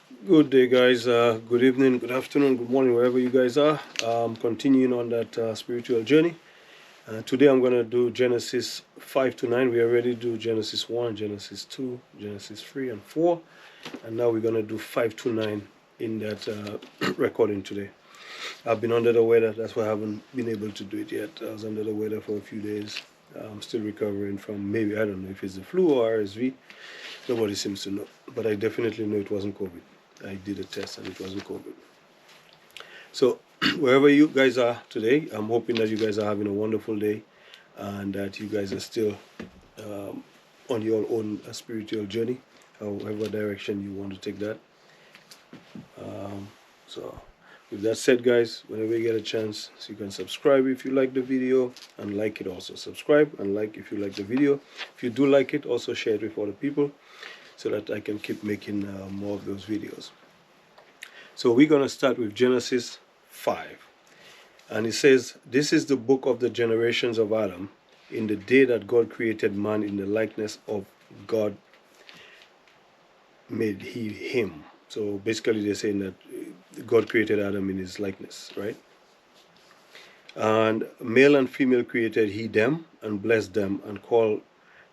Good day, guys. Good evening, good afternoon, good morning, wherever you guys are. Continuing on that spiritual journey. Today I'm going to do Genesis 5 to 9. We already do Genesis 1, Genesis 2, Genesis 3, and 4. And now we're going to do 5 to 9 in that recording today. I've been under the weather. That's why I haven't been able to do it yet. I was under the weather for a few days. I'm still recovering from maybe, I don't know if it's the flu or RSV. Nobody seems to know. But I definitely know it wasn't COVID. I did a test and it wasn't COVID. So, wherever you guys are today, I'm hoping that you guys are having a wonderful day and that you guys are still on your own spiritual journey, however direction you want to take that. So, with that said, guys, whenever you get a chance, so you can subscribe if you like the video and like it also. Subscribe and like if you like the video. If you do like it, also share it with other people so that I can keep making more of those videos. So we're going to start with Genesis 5. And it says, "This is the book of the generations of Adam. In the day that God created man in the likeness of God made he him." So basically they're saying that God created Adam in his likeness, right? "And male and female created he them, and blessed them, and called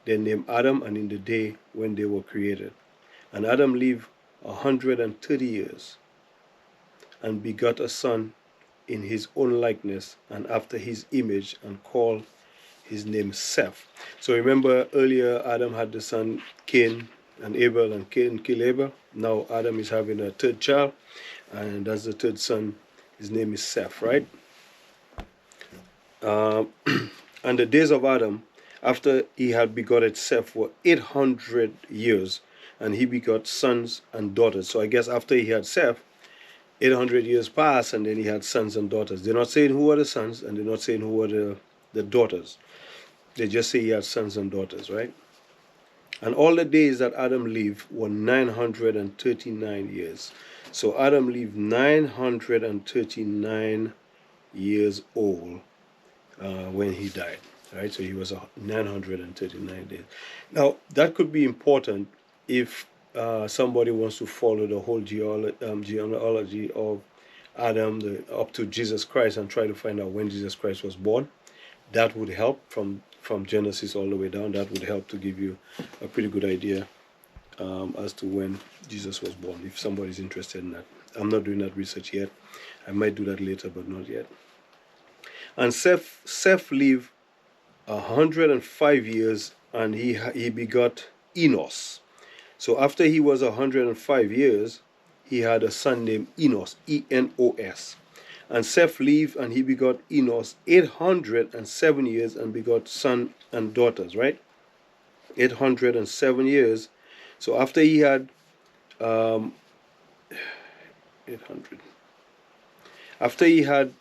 their name Adam, and in the day when they were created. And Adam lived 130 years, and begot a son in his own likeness and after his image, and called his name Seth." So remember earlier Adam had the son Cain and Abel, and Cain killed Abel. Now Adam is having a third child, and that's the third son. His name is Seth, right? And the days of Adam after he had begotten Seth were 800 years, and he begot sons and daughters. So I guess after he had Seth, 800 years passed, and then he had sons and daughters. They're not saying who were the sons, and they're not saying who were the daughters. They just say he had sons and daughters, right? "And all the days that Adam lived were 939 years." So Adam lived 939 years old when he died, right? So he was 939 days. Now, that could be important if somebody wants to follow the whole genealogy of Adam up to Jesus Christ and try to find out when Jesus Christ was born. That would help from Genesis all the way down. That would help to give you a pretty good idea as to when Jesus was born, if somebody's interested in that. I'm not doing that research yet. I might do that later, but not yet. "And Seth lived 105 years, and he begot Enos." So after he was 105 years, he had a son named Enos, Enos. "And Seth lived, and he begot Enos 807 years, and begot sons and daughters," right? 807 years. So after he had 800, after he had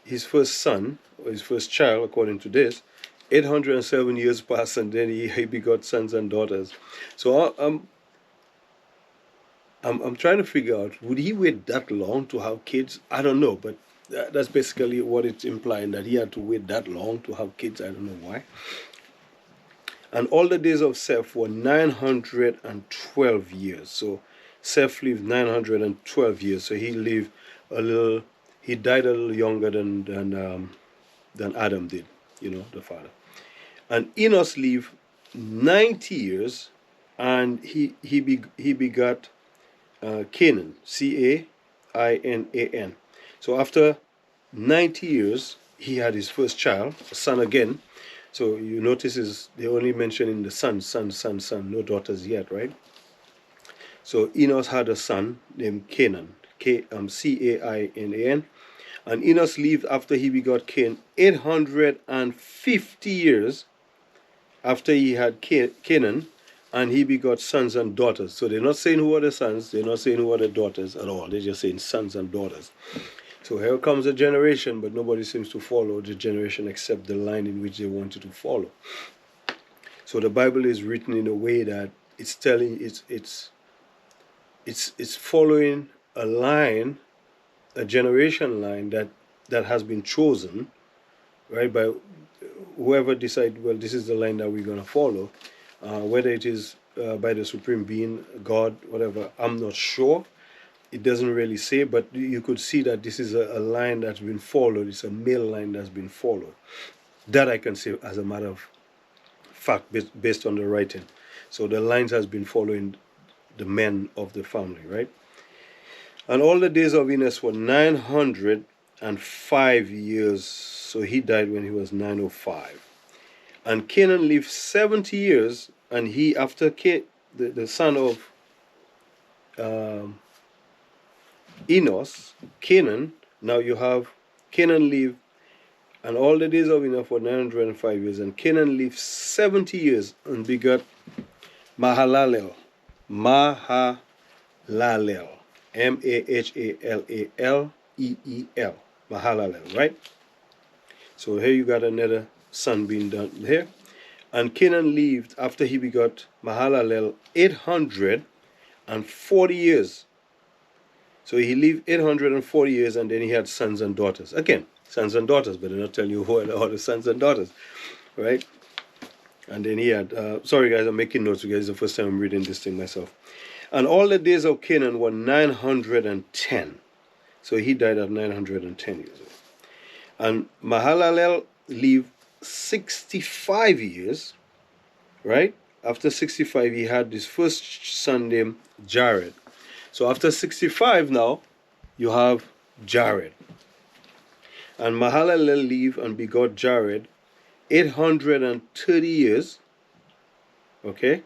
his first son, or his first child, according to this, 807 years passed, and then he begot sons and daughters. So I'm trying to figure out, would he wait that long to have kids? I don't know, but that's basically what it's implying, that he had to wait that long to have kids. I don't know why. "And all the days of Seth were 912 years." So Seth lived 912 years. So he died a little younger than Adam did, the father. "And Enos lived 90 years, and he begot Canaan, Cainan. So after 90 years, he had his first child, a son again. So you notice they only mentioning the son, no daughters yet, right? So Enos had a son named Canaan, Cainan. "And Enos lived after he begot Cain 850 years after he had Canaan, and he begot sons and daughters." So they're not saying who are the sons, they're not saying who are the daughters at all. They're just saying sons and daughters. So here comes a generation, but nobody seems to follow the generation except the line in which they wanted to follow. So the Bible is written in a way that it's telling it's following a line, a generation line that has been chosen, right, by whoever decide, well, this is the line that we're going to follow, whether it is by the supreme being, God, whatever, I'm not sure, it doesn't really say, but you could see that this is a line that's been followed. It's a male line that's been followed. That I can say as a matter of fact, based on the writing. So the lines has been following the men of the family, right? And all the days of Enos were 905 years. So he died when he was 905. And Canaan lived 70 years, and he, after the son of Enos, Canaan, now you have Canaan lived, and all the days of Enos were 905 years, and Canaan lived 70 years and begot Mahalalel. Mahalalel. Mahaleel. Mahalalel, right? So here you got another son being done here. And Canaan lived, after he begot Mahalalel, 840 years. So he lived 840 years, and then he had sons and daughters. Again, sons and daughters, but they're not telling you who are the sons and daughters, right? And then he had, sorry guys, I'm making notes because it's the first time I'm reading this thing myself. And all the days of Canaan were 910. So he died at 910 years old. And Mahalalel lived 65 years, right? After 65, he had his first son named Jared. So after 65 now, you have Jared. And Mahalalel lived and begot Jared 830 years, okay?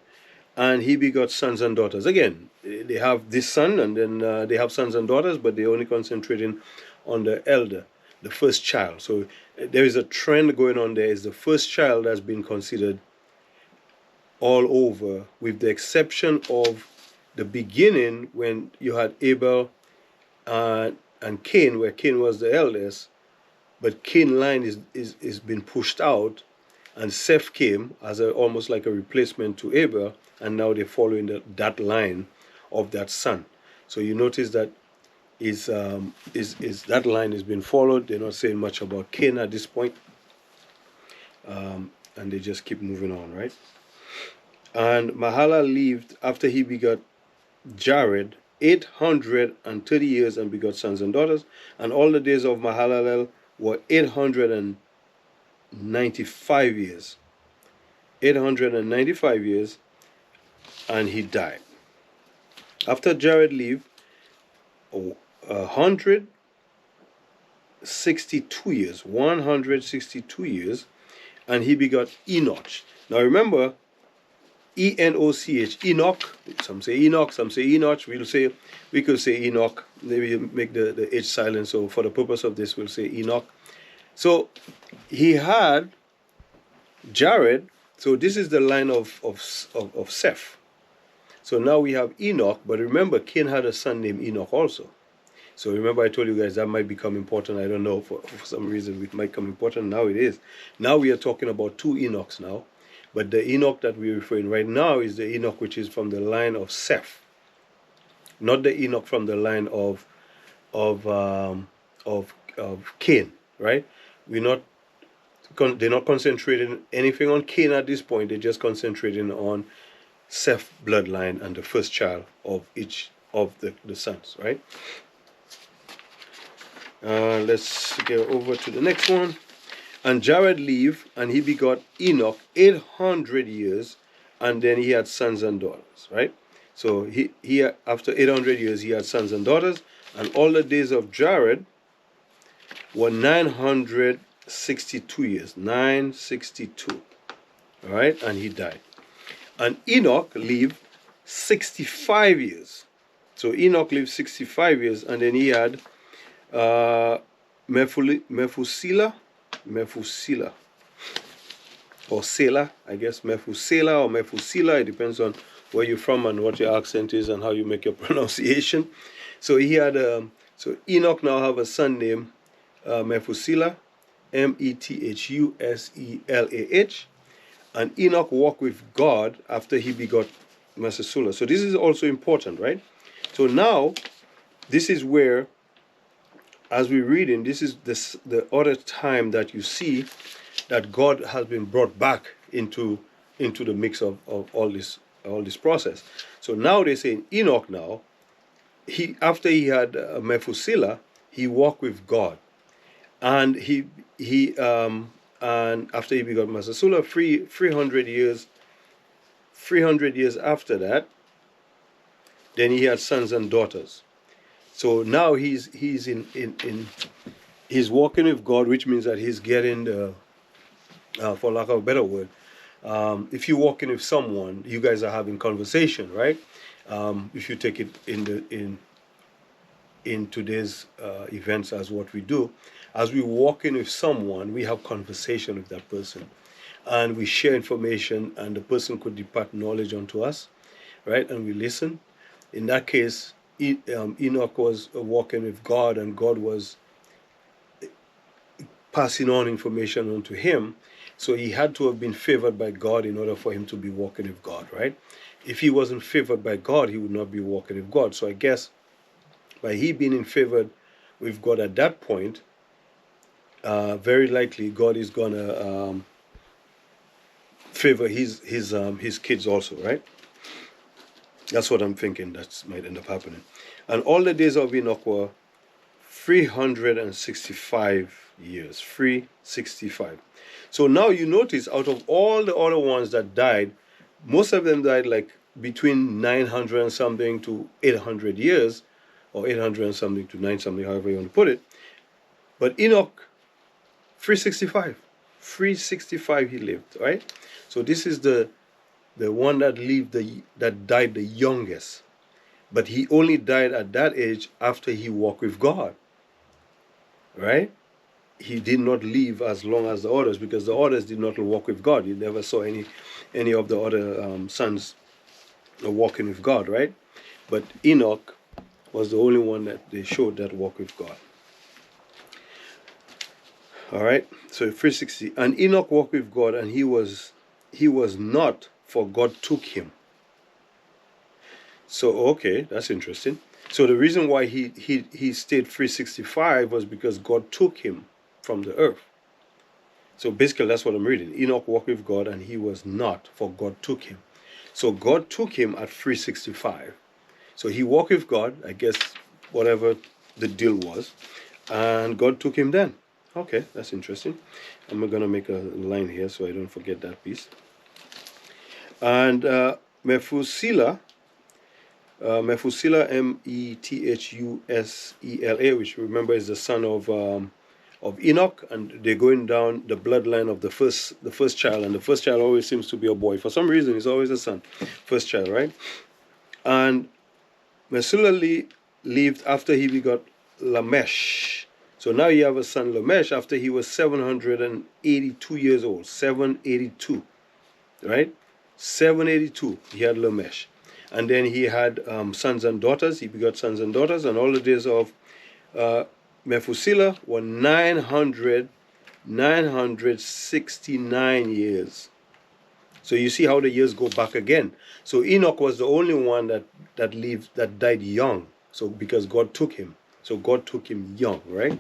And he begot sons and daughters. Again, they have this son, and then they have sons and daughters, but they're only concentrating on the elder, the first child. So there is a trend going on there. Is the first child has been considered all over, with the exception of the beginning when you had Abel and Cain, where Cain was the eldest, but Cain line is been pushed out, and Seth came as almost like a replacement to Abel, and now they're following that line of that son. So you notice that is that line has been followed. They're not saying much about Cain at this point, and they just keep moving on, right? And Mahalalel lived, after he begot Jared, 830 years and begot sons and daughters. And all the days of Mahalalel were 895 years. 895 years, and he died. After Jared lived 162 years, 162 years, and he begot Enoch. Now remember, Enoch, Enoch, some say Enoch, some say Enoch, we could say Enoch, maybe make the H silent, so for the purpose of this we'll say Enoch. So he had Jared, so this is the line of Seth. So now we have Enoch, but remember Cain had a son named Enoch also. So remember I told you guys that might become important. I don't know, for some reason it might become important. Now it is. Now we are talking about two Enochs now. But the Enoch that we're referring right now is the Enoch which is from the line of Seth, not the Enoch from the line of Cain, right? They're not concentrating anything on Cain at this point. They're just concentrating on Seth's bloodline and the first child of each of the sons, right? Let's get over to the next one. And Jared lived, and he begot Enoch 800 years, and then he had sons and daughters, right? So he after 800 years, he had sons and daughters, and all the days of Jared were 962 years, 962, all right? And he died. And Enoch lived 65 years. So Enoch lived 65 years, and then he had Methuselah, or Selah, I guess Methuselah or Methuselah. It depends on where you're from and what your accent is and how you make your pronunciation. So he had so Enoch now have a son named Methuselah, Methuselah, and Enoch walked with God after he begot Methuselah. So this is also important, right? So now this is where, as we're reading, this is the other time that you see that God has been brought back into the mix of all this process. So now they're saying Enoch now he after he had Methuselah, he walked with God, and and after he begot Methuselah, 300 years after that, then he had sons and daughters. So now he's in he's walking with God, which means that he's getting the for lack of a better word, if you're walking with someone, you guys are having conversation, right? If you take it in today's events as what we do, as we walk in with someone, we have conversation with that person, and we share information, and the person could depart knowledge onto us, right? And we listen. In that case, Enoch was walking with God, and God was passing on information onto him. So he had to have been favored by God in order for him to be walking with God, right? If he wasn't favored by God, he would not be walking with God. So I guess by he being in favor with God at that point, very likely God is gonna favor his kids also, right? That's what I'm thinking. That might end up happening. And all the days of Enoch were 365 years. 365. So now you notice, out of all the other ones that died, most of them died like between 900 and something to 800 years, or 800 and something to 9 something, however you want to put it. But Enoch, 365. 365 he lived, right? So this is the one that died the youngest. But he only died at that age after he walked with God, right? He did not live as long as the others, because the others did not walk with God. You never saw any of the other sons walking with God, right? But Enoch was the only one that they showed that walk with God. All right, so 360. And Enoch walked with God, and he was not, for God took him. So okay, that's interesting. So the reason why he stayed 365 was because God took him from the earth. So basically that's what I'm reading. Enoch walked with God, and he was not, for God took him. So God took him at 365. So he walked with God, I guess, whatever the deal was, and God took him then. Okay, that's interesting. I'm going to make a line here so I don't forget that piece. And Methuselah, Methusela, which remember is the son of Enoch, and they're going down the bloodline of the first child, and the first child always seems to be a boy. For some reason, it's always a son, first child, right? And Methuselah lived after he begot Lamech. So now you have a son Lamech after he was 782 years old. 782, right? 782, he had Lamech. And then he had sons and daughters. He begot sons and daughters. And all the days of Methuselah were 969 years. So you see how the years go back again. So Enoch was the only one that died young. So because God took him. So God took him young, right?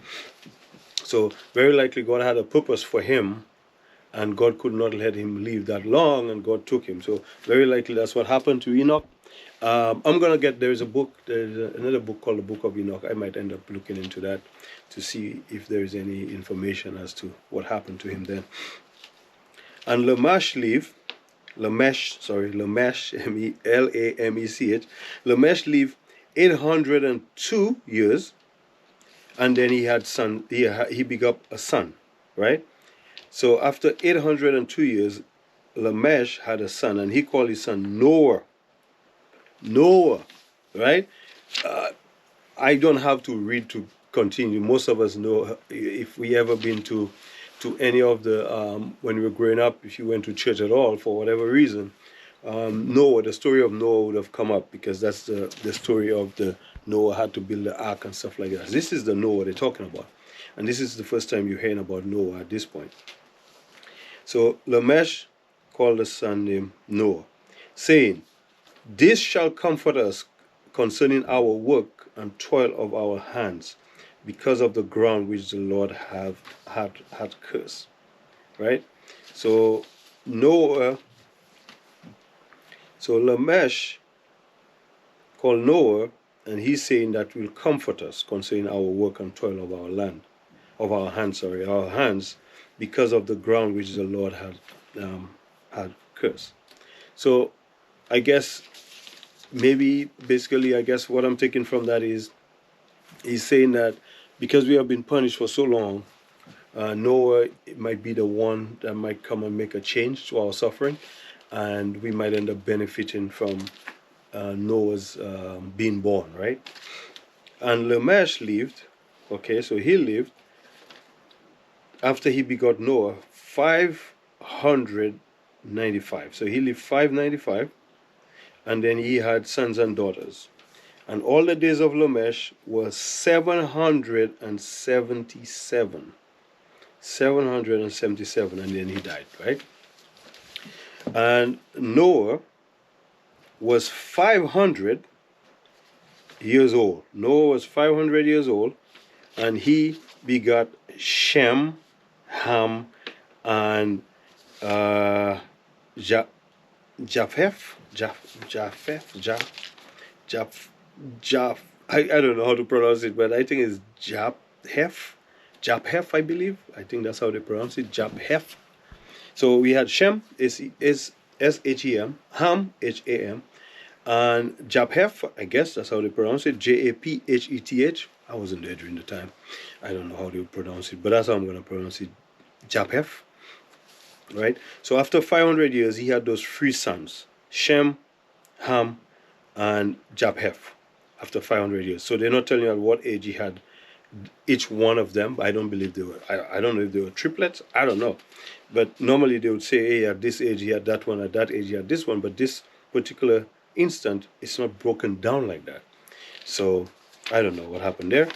So very likely God had a purpose for him, and God could not let him live that long, and God took him. So very likely that's what happened to Enoch. I'm gonna there's another book called the Book of Enoch. I might end up looking into that to see if there's any information as to what happened to him then. And Lamech, Lamech, Lamech, Lamech lived 802 years, and then he begot a son, right? So after 802 years, Lamech had a son, and he called his son Noah. Noah, right? I don't have to read to continue. Most of us know, if we ever been to any of the, when we were growing up, if you went to church at all, for whatever reason, Noah, the story of Noah would have come up, because that's the story of the Noah had to build the ark and stuff like that. This is the Noah they're talking about. And this is the first time you're hearing about Noah at this point. So Lamech called a son named Noah, saying, "This shall comfort us concerning our work and toil of our hands, because of the ground which the Lord had cursed." Right? So Lamech called Noah and he's saying that will comfort us concerning our work and toil of our land, of our hands, our hands, because of the ground which the Lord had cursed. So I guess maybe basically I guess what I'm taking from that is he's saying that because we have been punished for so long, Noah might be the one that might come and make a change to our suffering, and we might end up benefiting from Noah's being born, right? And Lamech lived, okay, so he lived after he begot Noah 595. So he lived 595, and then he had sons and daughters. And all the days of Lamech were 777. 777, and then he died, right? And Noah was 500 years old. Noah was 500 years old, and he begot Shem, Ham, and Japheth. I don't know how to pronounce it, but I think it's Japheth, I believe. I think that's how they pronounce it, Japheth. So we had Shem, S-H-E-M, Ham, H-A-M, and Japheth, I guess that's how they pronounce it, Japheth. I wasn't there during the time. I don't know how they would pronounce it, but that's how I'm going to pronounce it, Japheth, right? So after 500 years, he had those three sons, Shem, Ham, and Japheth, after 500 years. So they're not telling you at what age he had each one of them. I don't believe they were, I don't know if they were triplets, I don't know. But normally they would say, hey, at this age he had that one, at that age he had this one, but this particular instant, it's not broken down like that. So I don't know what happened there,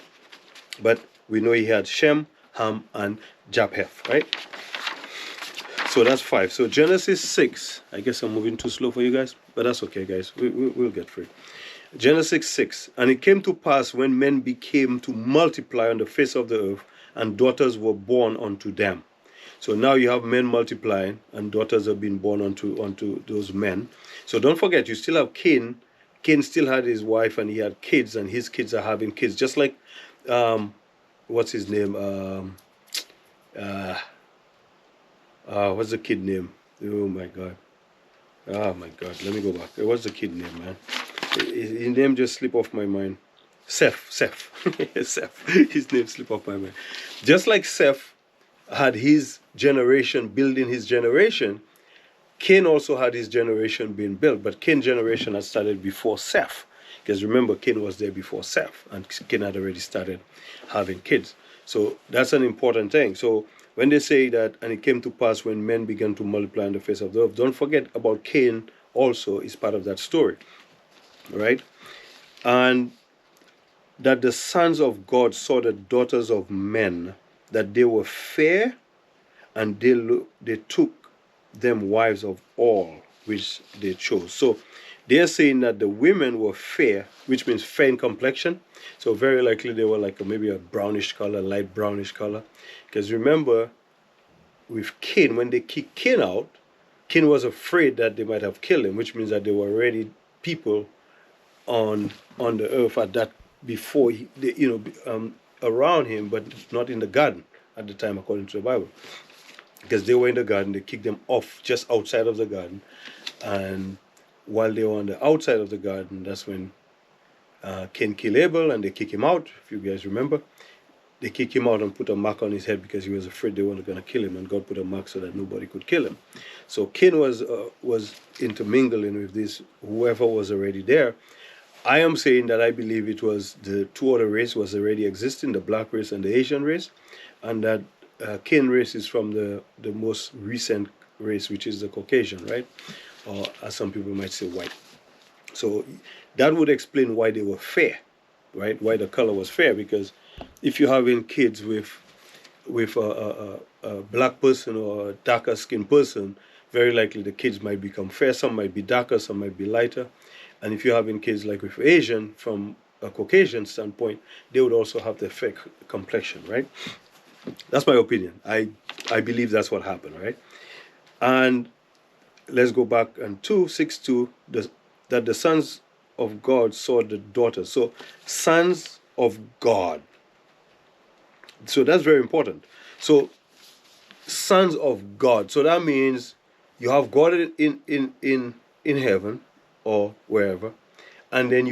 but we know he had Shem, Ham, and Japheth, right? So that's 5. So Genesis 6, I guess I'm moving too slow for you guys, but that's okay, guys. We'll get through. Genesis 6, and it came to pass when men became to multiply on the face of the earth, and daughters were born unto them. So now you have men multiplying, and daughters have been born unto those men. So don't forget, you still have Cain. Cain still had his wife, and he had kids, and his kids are having kids. Just like, what's his name? What's the kid name? Oh my God. Oh my God. Let me go back. What's the kid name, man? His name just slipped off my mind. Seth. Seth. His name slipped off my mind. Just like Seth had his generation building his generation, Cain also had his generation being built. But Cain's generation had started before Seth. Because remember, Cain was there before Seth, and Cain had already started having kids. So that's an important thing. So when they say that, and it came to pass when men began to multiply on the face of the earth, don't forget about Cain also is part of that story. Right? And that the sons of God saw the daughters of men, that they were fair, and they took them wives of all which they chose. So they're saying that the women were fair, which means fair in complexion. So very likely they were like maybe a brownish color, light brownish color. Because remember, with Cain, when they kicked Cain out, Cain was afraid that they might have killed him, which means that there were already people on the earth at that before around him, but not in the garden at the time, according to the Bible, because they were in the garden. They kicked them off just outside of the garden, and while they were on the outside of the garden, that's when Cain killed Abel, and they kick him out. If you guys remember, they kick him out and put a mark on his head because he was afraid they weren't going to kill him, and God put a mark so that nobody could kill him. So Cain was intermingling with this whoever was already there. I am saying that I believe it was the two other race was already existing, the black race and the Asian race, and that Cain race is from the most recent race, which is the Caucasian, right? Or as some people might say, white. So that would explain why they were fair, right? Why the color was fair, because if you're having kids with a black person or a darker skinned person, very likely the kids might become fair. Some might be darker, some might be lighter. And if you're having kids like with Asian, from a Caucasian standpoint, they would also have the fair complexion, right? That's my opinion. I believe that's what happened, right? And let's go back and 2:6:2, that the sons of God saw the daughters. So sons of God. So that's very important. So sons of God. So that means you have God in heaven or wherever, and then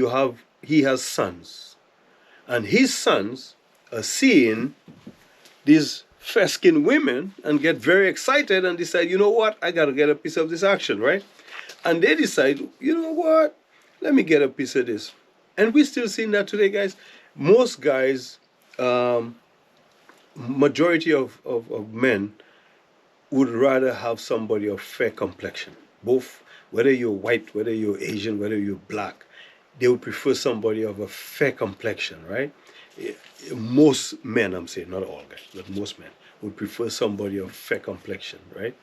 he has sons. And his sons are seeing these fair-skinned women and get very excited and decide, you know what, I gotta get a piece of this action, right? And they decide, you know what, let me get a piece of this. And we're still seeing that today, guys. Most guys, majority of men would rather have somebody of fair complexion. Both, whether you're white, whether you're Asian, whether you're black, they would prefer somebody of a fair complexion, right? Most men, I'm saying, not all guys, but most men would prefer somebody of fair complexion, right?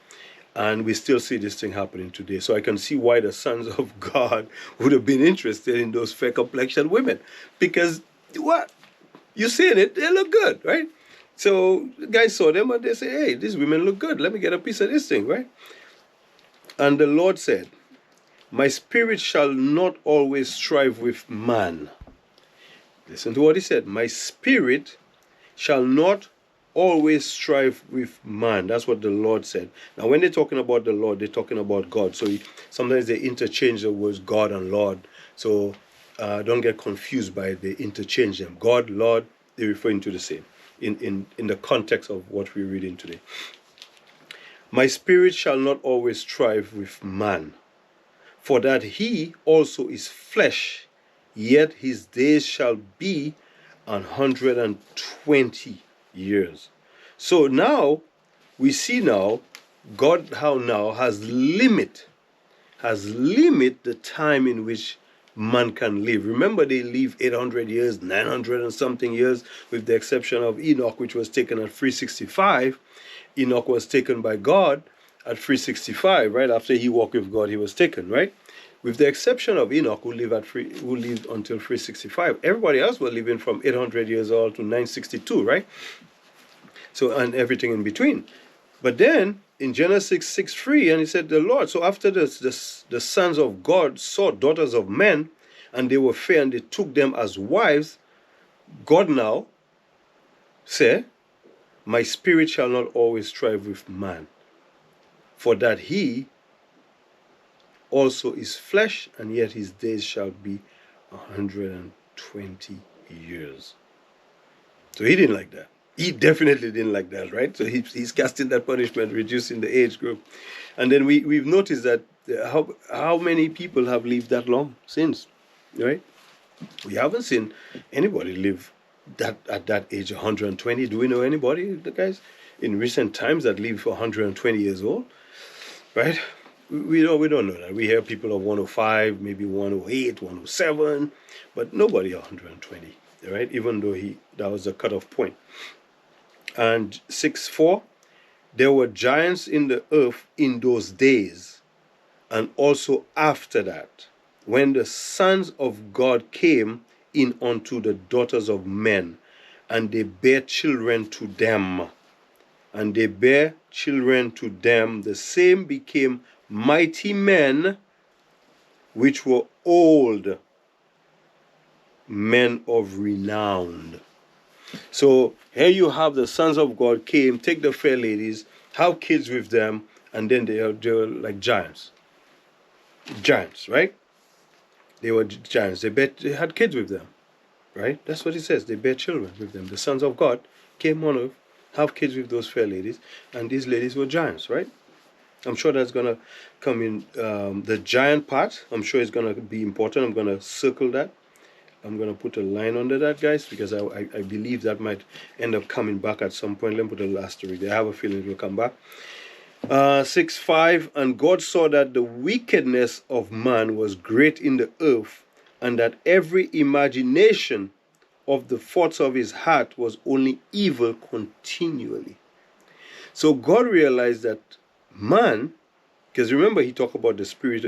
And we still see this thing happening today. So I can see why the sons of God would have been interested in those fair complexion women. Because what? You're seeing it, they look good, right? So the guys saw them and they say, hey, these women look good. Let me get a piece of this thing, right? And the Lord said, my spirit shall not always strive with man. Listen to what he said. My spirit shall not always strive with man. That's what the Lord said. Now, when they're talking about the Lord, they're talking about God. So sometimes they interchange the words God and Lord. So don't get confused by the interchange them. God, Lord, they're referring to the same in the context of what we're reading today. My spirit shall not always strive with man, for that he also is flesh, yet his days shall be 120 years. So now we see now God has limit the time in which man can live. Remember, they live 800 years, 900 and something years, with the exception of Enoch, which was taken at 365. Enoch was taken by God at 365, right? After he walked with God, he was taken, right? With the exception of Enoch, who lived until 365. Everybody else was living from 800 years old to 962, right? So, and everything in between. But then in Genesis 6:3, and he said, the Lord, so after the sons of God saw daughters of men, and they were fair, and they took them as wives, God now said, my spirit shall not always strive with man, for that he also is flesh, and yet his days shall be 120 years. So he didn't like that. He definitely didn't like that, right? So he's casting that punishment, reducing the age group. And then we've noticed that how many people have lived that long since, right? We haven't seen anybody live at that age, 120. Do we know anybody, the guys, in recent times that live for 120 years old, right? We don't know that. We hear people of 105, maybe 108, 107, but nobody 120, right? Even though that was the cutoff point. And 6:4, there were giants in the earth in those days, and also after that, when the sons of God came in unto the daughters of men, and they bare children to them. And they bare children to them, the same became mighty men, which were old, men of renown. So here you have the sons of God came, take the fair ladies, have kids with them, and then they were like giants. Giants, right? They were giants. They had kids with them, right? That's what it says. They bear children with them. The sons of God came on earth, have kids with those fair ladies, and these ladies were giants, right? I'm sure that's going to come in the giant part. I'm sure it's going to be important. I'm going to circle that. I'm going to put a line under that, guys, because I believe that might end up coming back at some point. Let me put a little asterisk there. I have a feeling it will come back. 6:5, and God saw that the wickedness of man was great in the earth, and that every imagination of the thoughts of his heart was only evil continually. So God realized that man, because remember he talked about the spirit,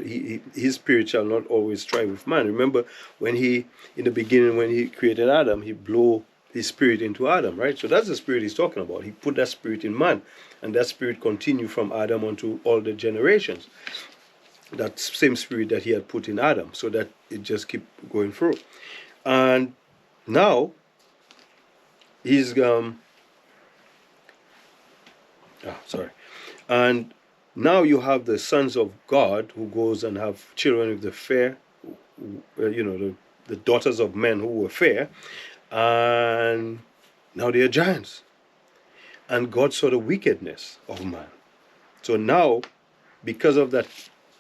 his spirit shall not always strive with man. Remember when in the beginning, when he created Adam, he blew his spirit into Adam, right? So that's the spirit he's talking about. He put that spirit in man, and that spirit continued from Adam onto all the generations. That same spirit that he had put in Adam. So that it just keep going through. And now he's sorry. And now you have the sons of God who goes and have children with the fair, the daughters of men who were fair, and now they are giants. And God saw the wickedness of man. So now, because of that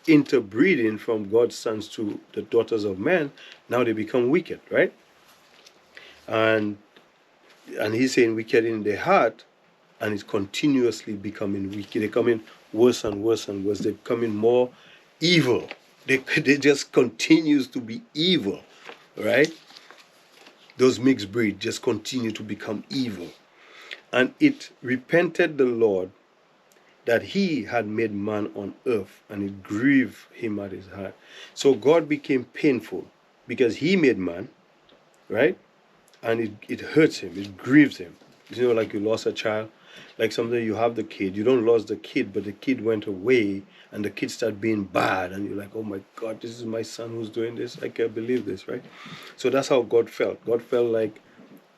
interbreeding from God's sons to the daughters of men, now they become wicked, right? And he's saying wicked in their heart, and it's continuously becoming wicked. They're coming worse and worse and worse. They're becoming more evil. They just continues to be evil, right? Those mixed breed just continue to become evil. And it repented the Lord that he had made man on earth, and it grieved him at his heart. So God became painful because he made man, right? And it hurts him, it grieves him. You know, like you lost a child, like something you have the kid, you don't lose the kid, but the kid went away and the kid started being bad, and you're like, oh my God, this is my son who's doing this. I can't believe this, right? So that's how God felt. God felt like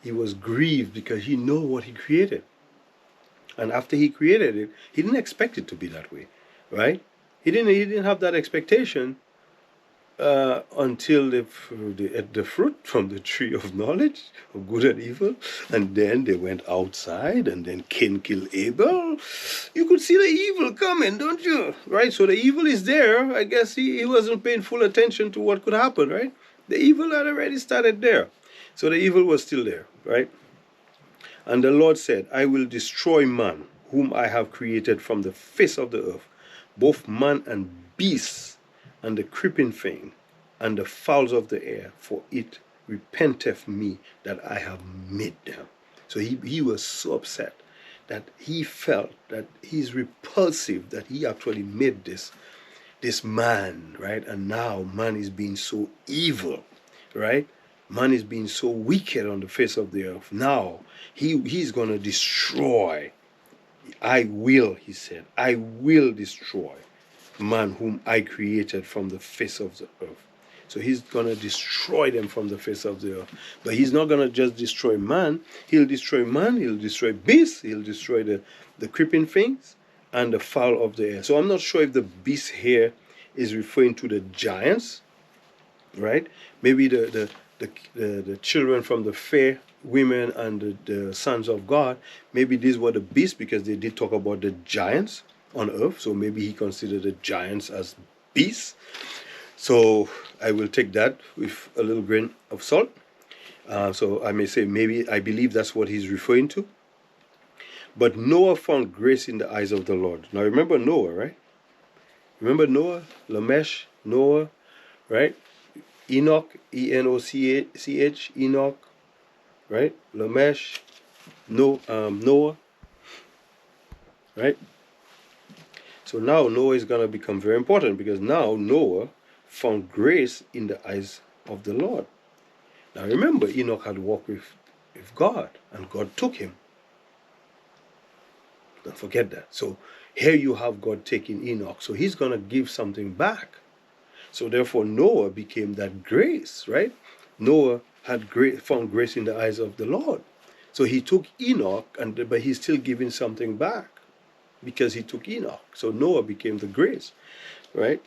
he was grieved because he knew what he created. And after he created it, he didn't expect it to be that way, right? He didn't have that expectation until they ate the fruit from the tree of knowledge of good and evil, and then they went outside, and then Cain killed Abel. You could see the evil coming, don't you? Right? So the evil is there. I guess he wasn't paying full attention to what could happen, right? The evil had already started there. So the evil was still there, right? And the Lord said, I will destroy man, whom I have created from the face of the earth, both man and beast, and the creeping thing, and the fowls of the air, for it repenteth me that I have made them. So he was so upset that he felt that he's repulsive, that he actually made this man, right? And now man is being so evil, right? Man is being so wicked on the face of the earth. Now he's going to destroy. I will, he said, I will destroy man whom I created from the face of the earth. So he's going to destroy them from the face of the earth. But he's not going to just destroy man. He'll destroy man, he'll destroy beasts, he'll destroy the creeping things and the fowl of the air. So I'm not sure if the beast here is referring to the giants, right? Maybe the children from the fair women and the sons of God, maybe these were the beasts, because they did talk about the giants on earth. So maybe he considered the giants as beasts. So I will take that with a little grain of salt. So I may say, maybe I believe that's what he's referring to. But Noah found grace in the eyes of the Lord. Now remember Noah, right? Remember Noah, Lamech, Noah, right? Enoch, Enoch, Enoch, right? Lamech, Noah, right? So now Noah is going to become very important, because now Noah found grace in the eyes of the Lord. Now remember, Enoch had walked with God, and God took him. Don't forget that. So here you have God taking Enoch. So he's going to give something back. So therefore Noah became that grace, right? Noah had found grace in the eyes of the Lord. So he took Enoch, but he's still giving something back because he took Enoch. So Noah became the grace, right?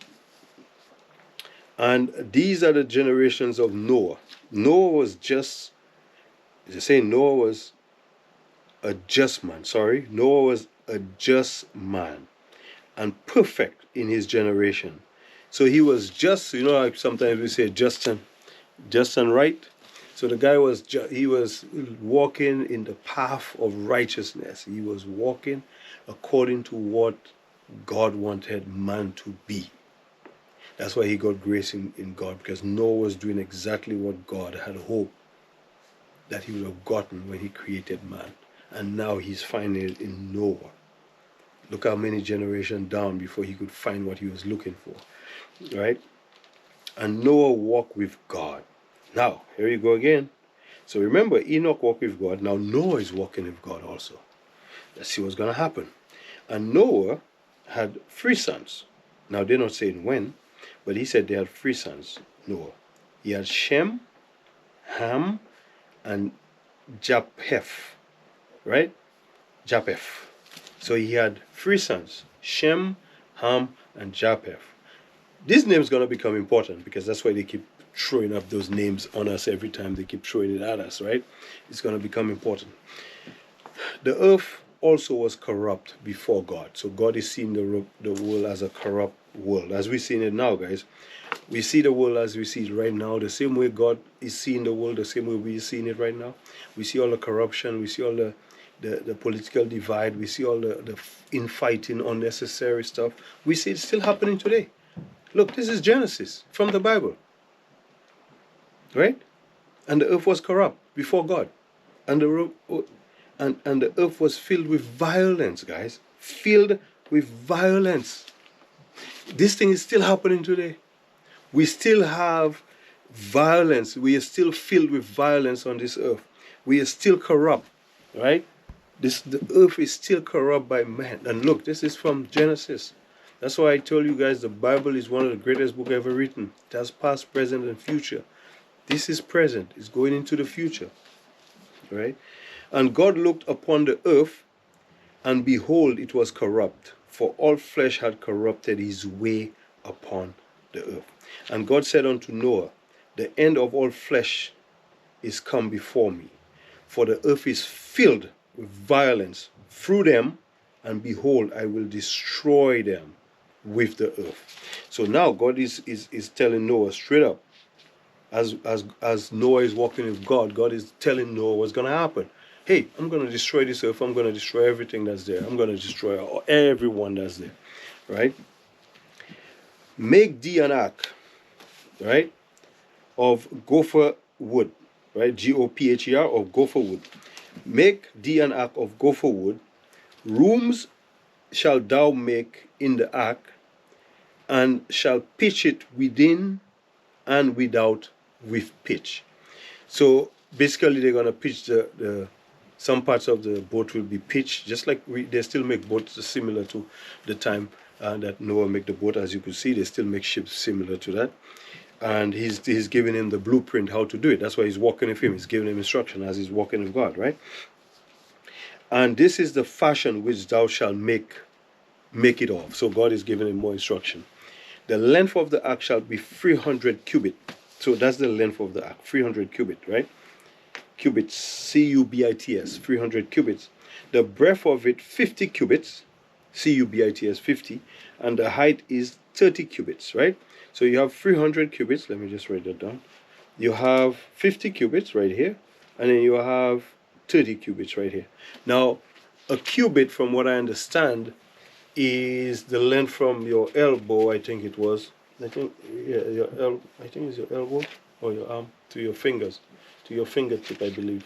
And these are the generations of Noah. Noah was just, as I say, Noah was a just man. Sorry, Noah was a just man and perfect in his generation. So he was just, like sometimes we say just and right. So the guy was he was walking in the path of righteousness. He was walking according to what God wanted man to be. That's why he got grace in God, because Noah was doing exactly what God had hoped that he would have gotten when he created man. And now he's finding it in Noah. Look how many generations down before he could find what he was looking for, right? And Noah walked with God. Now, here you go again. So remember, Enoch walked with God. Now Noah is walking with God also. Let's see what's going to happen. And Noah had 3 sons. Now they're not saying when, but he said they had 3 sons, Noah. He had Shem, Ham, and Japheth, right? Japheth. So he had three sons, Shem, Ham, and Japheth. This name is going to become important because that's why they keep throwing up those names on us every time they keep throwing it at us, right? It's going to become important. The earth also was corrupt before God. So God is seeing the world as a corrupt world. As we're seeing it now, guys. We see the world as we see it right now, the same way God is seeing the world, the same way we're seeing it right now. We see all the corruption, we see all the political divide, we see all the infighting, unnecessary stuff. We see it still happening today. Look, this is Genesis from the Bible. Right? And the earth was corrupt before God. And the earth was filled with violence, guys. Filled with violence. This thing is still happening today. We still have violence. We are still filled with violence on this earth. We are still corrupt, right? The earth is still corrupt by man. And look, this is from Genesis. That's why I told you guys the Bible is one of the greatest books ever written. It has past, present, and future. This is present. It's going into the future, right? And God looked upon the earth, and behold, it was corrupt, for all flesh had corrupted his way upon the earth. And God said unto Noah, the end of all flesh is come before me, for the earth is filled with violence through them, and behold, I will destroy them with the earth. So now God is telling Noah straight up, as Noah is walking with God, God is telling Noah what's going to happen. Hey, I'm going to destroy this earth. I'm going to destroy everything that's there. I'm going to destroy everyone that's there, right? Make thee an ark, right, of gopher wood, right, Gopher, of gopher wood. Make thee an ark of gopher wood. Rooms shalt thou make in the ark, and shall pitch it within and without with pitch. So basically they're going to pitch some parts of the boat will be pitched, just like they still make boats similar to the time that Noah made the boat. As you could see, they still make ships similar to that. And he's giving him the blueprint how to do it. That's why he's walking with him. He's giving him instruction as he's walking with God, right? And this is the fashion which thou shalt make it of. So God is giving him more instruction. The length of the ark shall be 300 cubits. So that's the length of the ark, 300 cubits, right? Cubits, C-U-B-I-T-S, 300 cubits. The breadth of it, 50 cubits, C-U-B-I-T-S, 50. And the height is 30 cubits, right? So you have 300 cubits. Let me just write that down. You have 50 cubits right here. And then you have 30 cubits right here. Now, a cubit, from what I understand, is the length from your elbow, I think it was. I think it's your elbow or your arm to your fingers, to your fingertip, I believe.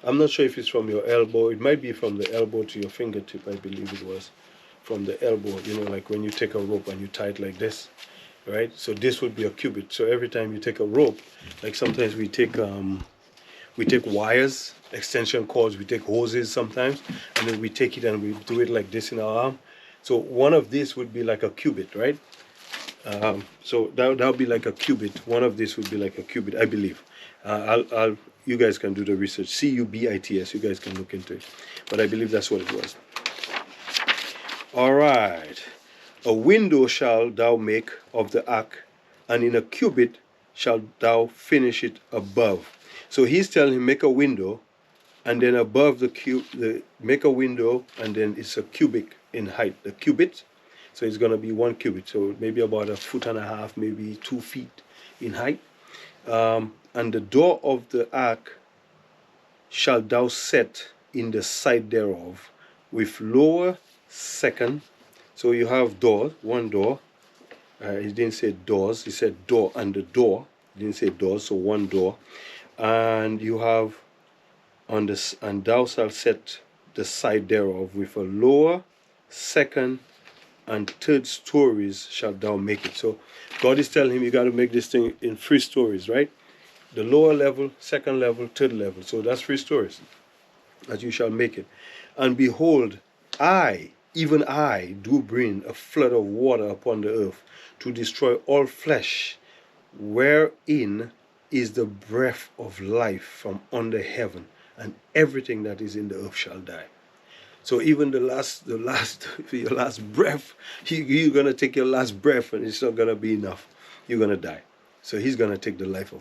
I'm not sure if it's from your elbow. It might be from the elbow to your fingertip, I believe it was. From the elbow, like when you take a rope and you tie it like this, right? So this would be a cubit. So every time you take a rope, like sometimes we take wires, extension cords, we take hoses sometimes, and then we take it and we do it like this in our arm. So one of these would be like a cubit, right? So that would be like a cubit. One of these would be like a cubit, I believe. You guys can do the research. C-U-B-I-T-S. You guys can look into it. But I believe that's what it was. All right. A window shalt thou make of the ark, and in a cubit shalt thou finish it above. So he's telling him, make a window, and then above make a window, and then it's a cubic in height, the cubit. So it's going to be 1 cubit, so maybe about 1.5 feet, maybe 2 feet in height. And the door of the ark shalt thou set in the side thereof, with lower, second. So you have doors, one door. He didn't say doors, he said door and the door. He didn't say doors, so one door. And you have on this, and thou shalt set the side thereof with a lower, second, and third stories shalt thou make it. So God is telling him you got to make this thing in 3 stories, right? The lower level, second level, third level. So that's 3 stories that you shall make it. And behold, I, even I, do bring a flood of water upon the earth to destroy all flesh, wherein is the breath of life from under heaven, and everything that is in the earth shall die. So even your last breath, you're gonna take your last breath, and it's not gonna be enough. You're gonna die. So he's gonna take the life of